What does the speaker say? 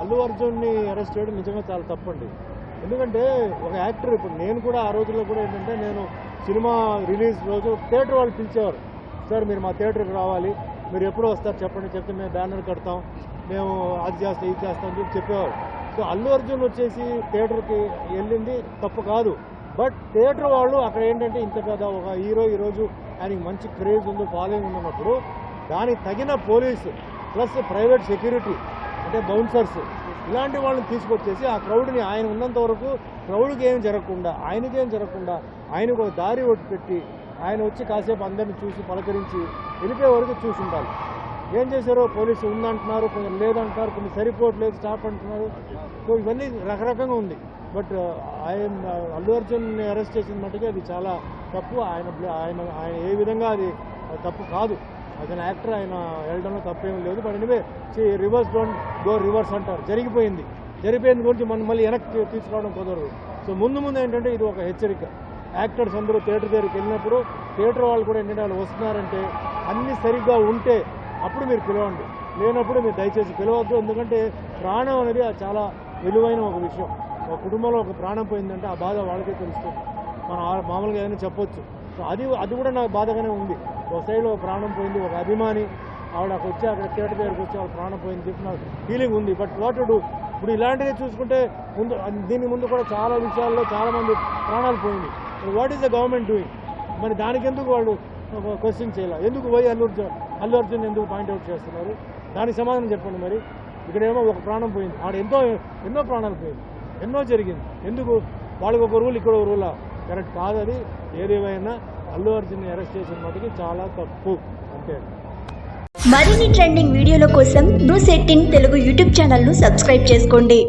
అల్లు అర్జున్ని అరెస్ట్ చేయడం నిజంగా చాలా తప్పండి. ఎందుకంటే ఒక యాక్టర్, ఇప్పుడు నేను కూడా ఆ రోజుల్లో కూడా ఏంటంటే, నేను సినిమా రిలీజ్ రోజు థియేటర్ వాళ్ళు పిలిచేవారు, సార్ మీరు మా థియేటర్కి రావాలి, మీరు ఎప్పుడు వస్తారు చెప్పండి, చెప్తే మేము బ్యానర్ కడతాం, మేము అది చేస్తాం ఇది చేస్తాం అని చెప్పేవారు. సో అల్లు అర్జున్ వచ్చేసి థియేటర్కి వెళ్ళింది తప్పు కాదు, బట్ థియేటర్ వాళ్ళు అక్కడ ఏంటంటే ఇంత పెద్ద ఒక హీరో ఈరోజు ఆయనకి మంచి క్రేజ్ ఉంది, ఫాలోయింగ్ ఉన్నప్పుడు దానికి తగిన పోలీసు ప్లస్ ప్రైవేట్ సెక్యూరిటీ అంటే బౌన్సర్స్ ఇలాంటి వాళ్ళని తీసుకొచ్చేసి ఆ క్రౌడ్ని, ఆయన ఉన్నంత వరకు క్రౌడ్కి ఏం జరగకుండా, ఆయనకేం జరగకుండా ఆయనకు ఒక దారి ఒకటి పెట్టి ఆయన వచ్చి కాసేపు అందరిని చూసి పలకరించి వెళ్ళిపోయే వరకు చూసి ఉండాలి. ఏం చేశారో పోలీసు ఉందంటున్నారు, కొంచెం లేదంటున్నారు, కొన్ని సరిపోవట్లేదు స్టాఫ్ అంటున్నారు. సో ఇవన్నీ రకరకంగా ఉంది. బట్ అల్లు అర్జున్ అరెస్ట్ చేసిన మట్టుగా అది చాలా తప్పు. ఆయన ఆయన ఆయన ఏ విధంగా అది తప్పు కాదు, అతను యాక్టర్, ఆయన వెళ్ళడంలో తప్పేం లేదు. But anyway reverse don't go reverse అంటారు, జరిగిపోయింది గురించి మనం మళ్ళీ వెనక్కి తీసుకురావడం కుదరదు. సో ముందు ఏంటంటే ఇది ఒక హెచ్చరిక. యాక్టర్స్ అందరూ థియేటర్ దగ్గరికి వెళ్ళినప్పుడు థియేటర్ వాళ్ళు కూడా ఏంటంటే వాళ్ళు వస్తున్నారంటే అన్నీ సరిగ్గా ఉంటే అప్పుడు మీరు పిలవండి, లేనప్పుడు మీరు దయచేసి పిలవద్దు. ఎందుకంటే ప్రాణం అనేది చాలా విలువైన ఒక విషయం. ఒక కుటుంబంలో ఒక ప్రాణం పోయిందంటే ఆ బాధ వాళ్ళకే తెలుస్తుంది, మనం మామూలుగా ఏదైనా చెప్పొచ్చు. సో అది కూడా నాకు బాధగానే ఉంది. ఒక సైడ్లో ప్రాణం పోయింది, ఒక అభిమాని ఆవిడ అక్కడ వచ్చి అక్కడ థియేటర్ దగ్గరికి వచ్చి ఆవిడ ప్రాణం పోయింది చెప్పి నాకు ఫీలింగ్ ఉంది. బట్ వాట్ టు డూ, ఇప్పుడు ఇలాంటివి చూసుకుంటే దీని ముందు కూడా చాలా విషయాల్లో చాలామంది ప్రాణాలు పోయింది. What is the government doing? మరి దానికి ఎందుకు వాళ్ళు క్వశ్చన్ చేయాలి? ఎందుకు పోయి అల్లు అర్జున్ ఎందుకు పాయింట్అవుట్ చేస్తున్నారు? దానికి సమాధానం చెప్పండి. మరి ఇక్కడేమో ఒక ప్రాణం పోయింది, ఆడ ఎన్నో ప్రాణాలు పోయింది, ఎన్నో జరిగింది. ఎందుకు వాళ్ళకి ఒక రూల్ ఇక్కడ ఒక రూలా? కరెక్ట్ కాదు అది. ఏదేమైనా అల్లు అర్జున్ని అరెస్ట్ చేసిన మటుకి చాలా తప్పు అంతే. మరిన్ని ట్రెండింగ్ వీడియోల కోసం న్యూస్ 18 తెలుగు యూట్యూబ్ ఛానల్ను సబ్స్క్రైబ్ చేసుకోండి.